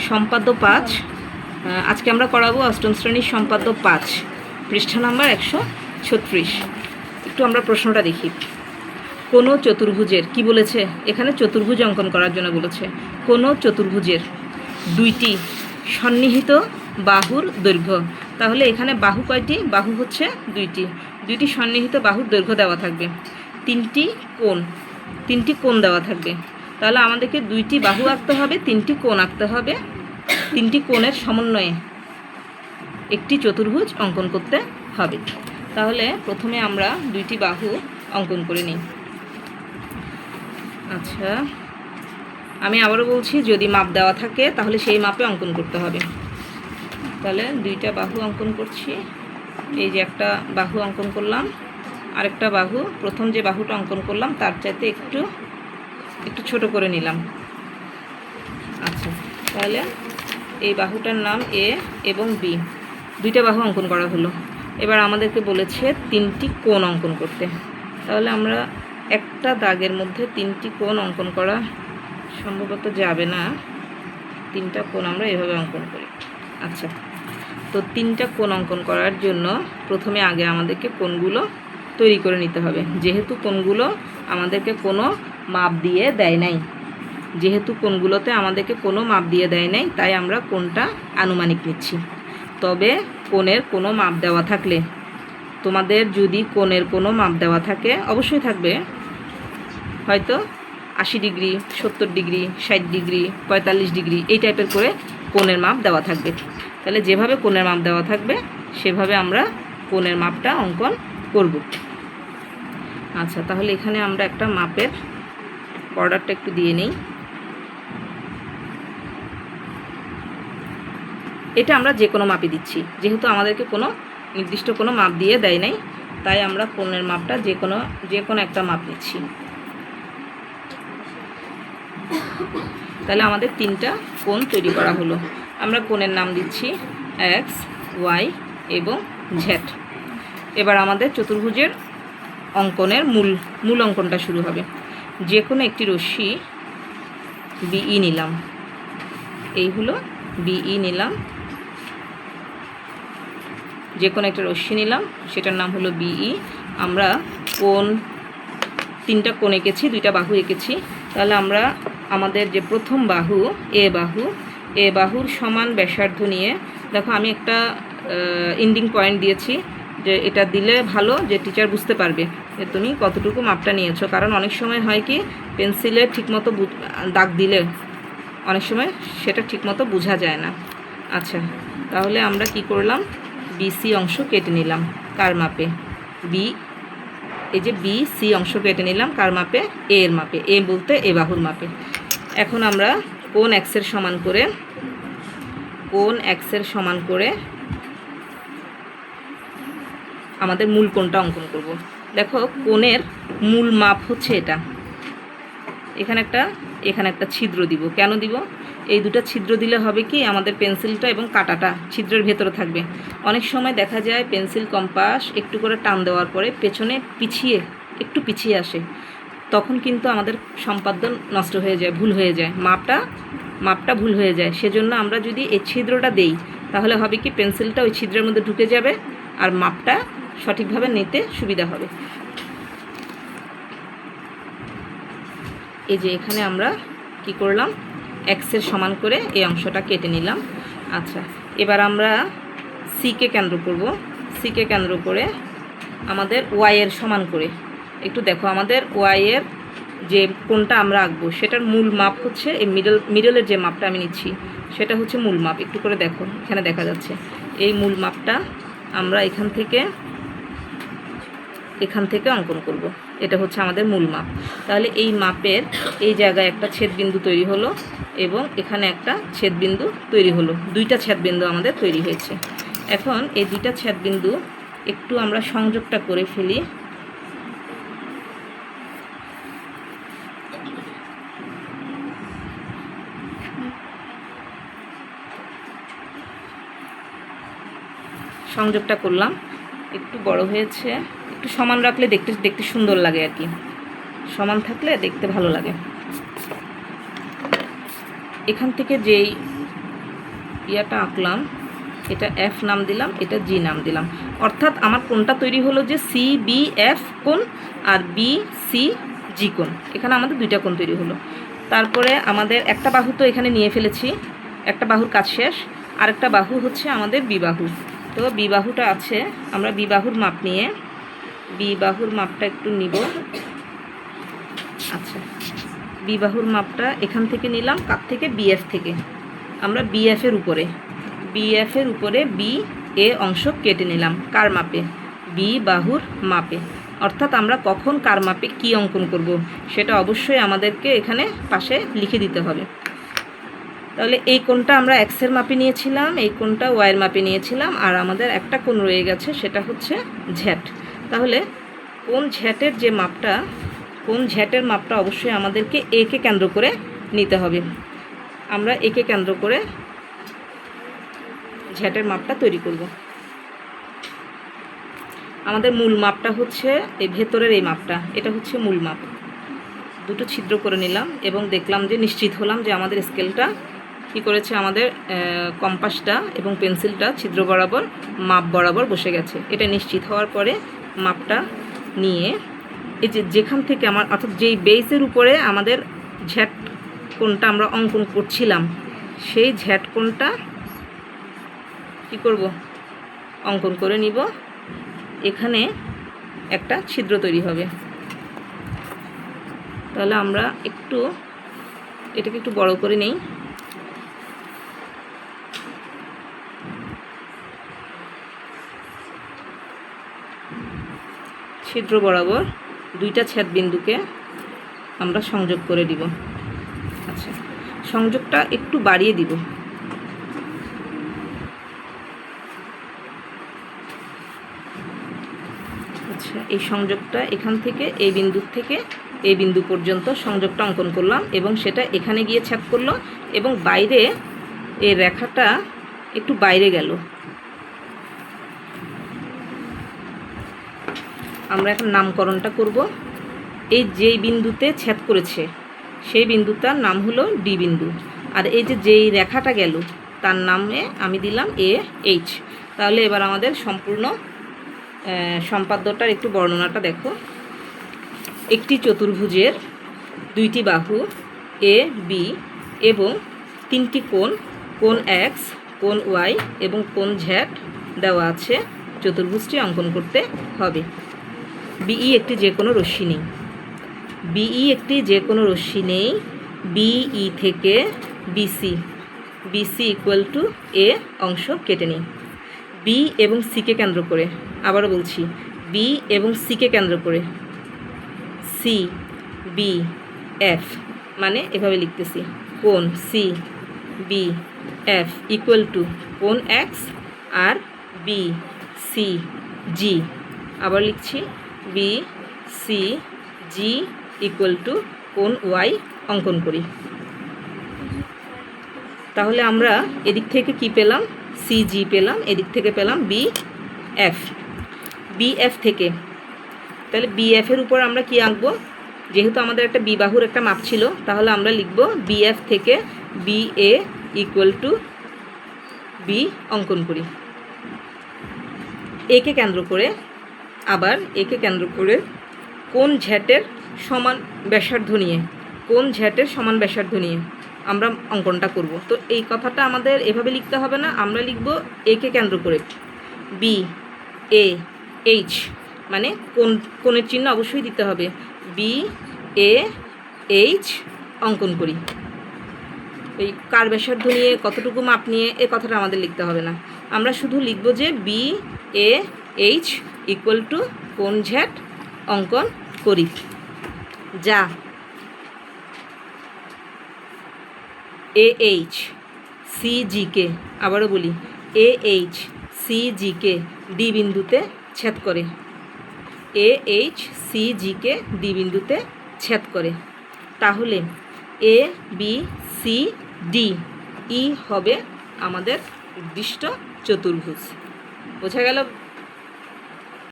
সম্পাদ্য 5, আজকে আমরা করাবো অষ্টম শ্রেণীর সম্পাদ্য 5, পৃষ্ঠা নাম্বার 136। একটু আমরা প্রশ্নটা দেখি। কোনো চতুর্ভুজের কি বলেছে এখানে? চতুর্ভুজ অঙ্কন করার জন্য বলেছে। কোনো চতুর্ভুজের দুইটি সন্নিহিত বাহুর দৈর্ঘ্য, তাহলে এখানে বাহু কয়টি? বাহু হচ্ছে দুইটি সন্নিহিত বাহুর দৈর্ঘ্য দেওয়া থাকবে। তিনটি কোণ দেওয়া থাকবে। তাহলে আমাদেরকে দুইটি বাহু আঁকতে হবে, তিনটি কোণ আঁকতে হবে। তিনটি কোণের সমন্বয়ে একটি চতুর্ভুজ অঙ্কন করতে হবে। তাহলে প্রথমে আমরা দুইটি বাহু অঙ্কন করে নিই। আচ্ছা, আমি আবারও বলছি, যদি মাপ দেওয়া থাকে তাহলে সেই মাপে অঙ্কন করতে হবে। তাহলে দুইটা বাহু অঙ্কন করছি। এই যে একটা বাহু অঙ্কন করলাম, আরেকটা বাহু, প্রথম যে বাহুটা অঙ্কন করলাম তার চাইতে একটু ছোট করে নিলাম। আচ্ছা, তাহলে এই বাহুটার নাম এ এবং বি, দুইটা বাহু অঙ্কন করা হলো। এবার আমাদেরকে বলেছে তিনটি কোণ অঙ্কন করতে। তাহলে আমরা একটা দাগের মধ্যে তিনটি কোণ অঙ্কন করা সম্ভবত যাবে না। তিনটা কোণ আমরা এভাবে অঙ্কন করি। আচ্ছা, তো তিনটা কোণ অঙ্কন করার জন্য প্রথমে আগে আমাদেরকে কোণগুলো তৈরি করে নিতে হবে। যেহেতু কোণগুলো আমাদেরকে কোনো মাপ দিয়ে দেয় নাই, কোণগুলোতে আমাদেরকে কোনো মাপ দিয়ে দেয় নাই, তাই আমরা কোণটা আনুমানিক নিচ্ছি। তবে কোণের কোনো মাপ দেওয়া থাকলে, তোমাদের যদি কোণের কোনো মাপ দেওয়া থাকে, অবশ্যই থাকবে, হয়তো 80 ডিগ্রি, 70 ডিগ্রি, 60 ডিগ্রি, 45 ডিগ্রি, এই টাইপের করে কোণের মাপ দেওয়া থাকবে। তাহলে যেভাবে কোণের মাপ দেওয়া থাকবে সেভাবে আমরা কোণের মাপটা অঙ্কন করব। আচ্ছা, তাহলে এখানে আমরা একটা মাপের অর্ডারটা একটু দিয়ে নিই। এটা আমরা যে কোনো মাপই দিচ্ছি, যেহেতু আমাদেরকে কোনো নির্দিষ্ট কোনো মাপ দিয়ে দেয় নাই, তাই আমরা কোণের মাপটা যে কোনো একটা মাপ নিচ্ছি। তাহলে আমাদের তিনটা কোণ তৈরি করা হলো। আমরা কোণের নাম দিচ্ছি এক্স, ওয়াই এবং জেড। এবার আমাদের চতুর্ভুজের অঙ্কনের মূল অঙ্কনটা শুরু হবে। যে কোনো একটি রশ্মি বিই নিলাম, এই হলো বিই নিলাম, যে কোনো একটা রশ্মি নিলাম, সেটার নাম হলো বিই। আমরা তিনটা কোণ এঁকেছি, দুইটা বাহু এঁকেছি। তাহলে আমরা আমাদের যে প্রথম বাহু এ বাহুর সমান ব্যাসার্ধ নিয়ে, দেখো আমি একটা এন্ডিং পয়েন্ট দিয়েছি, যে এটা দিলে ভালো, যে টিচার বুঝতে পারবে যে তুমি কতটুকু মাপটা নিয়েছো। কারণ অনেক সময় হয় কি, পেন্সিলে ঠিকমতো দাগ দিলে অনেক সময় সেটা ঠিকমতো বোঝা যায় না। আচ্ছা, তাহলে আমরা কি করলাম, বিসি অংশ কেটে নিলাম। কার মাপে? এই যে বিসি অংশ কেটে নিলাম কার মাপে? এ এর মাপে। এ বলতে এ বাহুর মাপে। এখন আমরা কোণ এক্সের সমান করে আমাদের মূল কোণটা অঙ্কন করব। দেখো, কোণের মূল মাপ হচ্ছে এটা। এখানে একটা ছিদ্র দিব। কেন দিব? এই দুটো ছিদ্র দিলে হবে কি, আমাদের পেন্সিলটা এবং কাঁটাটা ছিদ্রের ভেতরে থাকবে। অনেক সময় দেখা যায় পেন্সিল কম্পাস একটু করে টান দেওয়ার পরে পেছনে একটু পিছিয়ে আসে, তখন কিন্তু আমাদের সম্পাদন নষ্ট হয়ে যায়, ভুল হয়ে যায়, মাপটা ভুল হয়ে যায়। সেজন্য আমরা যদি এই ছিদ্রটা দেই, তাহলে হবে কি, পেন্সিলটা ওই ছিদ্রের মধ্যে ঢুকে যাবে আর মাপটা সঠিকভাবে নিতে সুবিধা হবে। এই যে এখানে আমরা কি করলাম, এক্সের সমান করে এই অংশটা কেটে নিলাম। আচ্ছা, এবার আমরা সিকে কেন্দ্র করব। সিকে কেন্দ্র করে আমাদের ওয়াইয়ের সমান করে, একটু দেখো, আমাদের ওয়াইয়ের যে কোণটা আমরা আঁকবো সেটার মূল মাপ হচ্ছে এই মিডলের যে মাপটা আমি নিচ্ছি সেটা হচ্ছে মূল মাপ। একটু করে দেখো, এখানে দেখা যাচ্ছে এই মূল মাপটা আমরা এখান থেকে অঙ্কন করব। এটা হচ্ছে আমাদের মূল মাপ। তাহলে এই মাপের এই জায়গায় একটা ছেদবিন্দু তৈরি হলো এবং এখানে একটা ছেদবিন্দু তৈরি হলো। দুইটা ছেদবিন্দু আমাদের তৈরি হয়েছে। এখন এই দুইটা ছেদবিন্দু একটু আমরা সংযোগটা করে ফেলি। সংযোগটা করলাম, একটু বড় হয়েছে, একটু সমান রাখলে দেখতে সুন্দর লাগে আর কি, সমান থাকলে দেখতে ভালো লাগে। এখান থেকে যেই ইয়াটা আঁকলাম, এটা এফ নাম দিলাম, এটা জি নাম দিলাম। অর্থাৎ আমার কোণটা তৈরি হলো যে সি বি এফ কোণ আর বি সি জি কোণ। এখানে আমাদের দুইটা কোণ তৈরি হলো। তারপরে আমাদের একটা বাহু তো এখানে নিয়ে ফেলেছি, একটা বাহুর কাজ শেষ। আরেকটা বাহু হচ্ছে আমাদের বি বাহু। তো বি বাহুটা আছে, আমরা বি বাহুর মাপ নিয়ে বি বাহুর মাপটা একটু নিব। আচ্ছা, বি বাহুর মাপটা এখান থেকে নিলাম, কাপ থেকে বিএফ থেকে। আমরা বিএফের উপরে বি এ অংশ কেটে নিলাম। কার মাপে? বি বাহুর মাপে। অর্থাৎ আমরা কখন কার মাপে কী অঙ্কন করব সেটা অবশ্যই আমাদেরকে এখানে পাশে লিখে দিতে হবে। তাহলে এই কোণটা আমরা এক্সের মাপে নিয়েছিলাম, এই কোণটা ওয়াইয়ের মাপে নিয়েছিলাম, আর আমাদের একটা কোণ রয়ে গেছে, সেটা হচ্ছে ঝ্যাট। তাহলে কোণ ঝ্যাটের মাপটা অবশ্যই আমাদেরকে একে কেন্দ্র করে নিতে হবে। আমরা একে কেন্দ্র করে ঝ্যাটের মাপটা তৈরি করব। আমাদের মূল মাপটা হচ্ছে এই ভেতরের এই মাপটা, এটা হচ্ছে মূল মাপ। দুটো ছিদ্র করে নিলাম এবং দেখলাম যে নিশ্চিত হলাম যে আমাদের স্কেলটা কী করেছে, আমাদের কম্পাসটা এবং পেন্সিলটা ছিদ্র বরাবর মাপ বরাবর বসে গেছে। এটা নিশ্চিত হওয়ার পরে মাপটা নিয়ে এই যেখান থেকে অর্থাৎ যেই বেসের উপরে আমাদের ঝ্যাট কোণটা আমরা অঙ্কন করছিলাম, সেই ঝ্যাট কোণটা কী করব, অঙ্কন করে নিব। এখানে একটা ছিদ্র তৈরি হবে। তাহলে আমরা এটাকে একটু বড় করে নেই। ছিদ্র বরাবর দুইটা ছেদ বিন্দুকে আমরা সংযোগ করে দিব। আচ্ছা, সংযোগটা একটু বাড়িয়ে দিব। আচ্ছা, এই সংযোগটা এখান থেকে এই বিন্দু পর্যন্ত সংযোগটা অঙ্কন করলাম এবং সেটা এখানে গিয়ে ছেদ করলো এবং বাইরে এই রেখাটা একটু বাইরে গেল। আমরা এখন নামকরণটা করব। এই যেই বিন্দুতে ছেদ করেছে সেই বিন্দুটার নাম হলো ডি বিন্দু, আর এই যেই রেখাটা গেল তার নামে আমি দিলাম এ এইচ। তাহলে এবার আমাদের সম্পূর্ণ সম্পাদ্যটার একটু বর্ণনাটা দেখো। একটি চতুর্ভুজের দুইটি বাহু এ বি এবং তিনটি কোণ এক্স, কোণ ওয়াই এবং কোণ ঝ্যাট দেওয়া আছে। চতুর্ভুজটি অঙ্কন করতে হবে। বিই একটি যে কোনো রশ্মি নেই। বিই থেকে বিসি ইকুয়াল টু এ অংশ কেটে নিই। বি এবং সিকে কেন্দ্র করে, আবারও বলছি, বি এবং সিকে কেন্দ্র করে সি বি এফ, মানে এভাবে লিখতেছি, কোণ C B F equal to কোণ এক্স আর বি সি জি। আবার লিখছি, B C G equal to কোণ ওয়াই অঙ্কন করি। তাহলে আমরা এদিক থেকে কি পেলাম, সিজি পেলাম, এদিক থেকে পেলাম বিএফ থেকে। তাহলে বিএফের উপর আমরা কি আঁকবো, যেহেতু আমাদের একটা বি বাহুর একটা মাপ ছিল, তাহলে আমরা লিখব বিএফ থেকে B A equal to B অঙ্কন করি। একে কেন্দ্র করে কোণ ঝ্যাটের সমান ব্যাসার্ধ নিয়ে আমরা অঙ্কনটা করব। তো এই কথাটা আমাদের এভাবে লিখতে হবে না, আমরা লিখব একে কেন্দ্র করে বি এ এইচ, মানে কোণের চিহ্ন অবশ্যই দিতে হবে। বি এ এইচ অঙ্কন করি। এই কার ব্যাসার্ধ নিয়ে, কতটুকু মাপ নিয়ে, এ কথাটা আমাদের লিখতে হবে না। আমরা শুধু লিখব যে B A H equal to কোণ ঝ্যাট অঙ্কন করি। যা এ এইচ সি জিকে, আবারও বলি, A H C GK D বিন্দুতে ছেদ করে। A H C GK D বিন্দুতে ছেদ করে। তাহলে A B C D E হবে আমাদের উদ্দিষ্ট চতুর্ভুজ। বোঝা গেল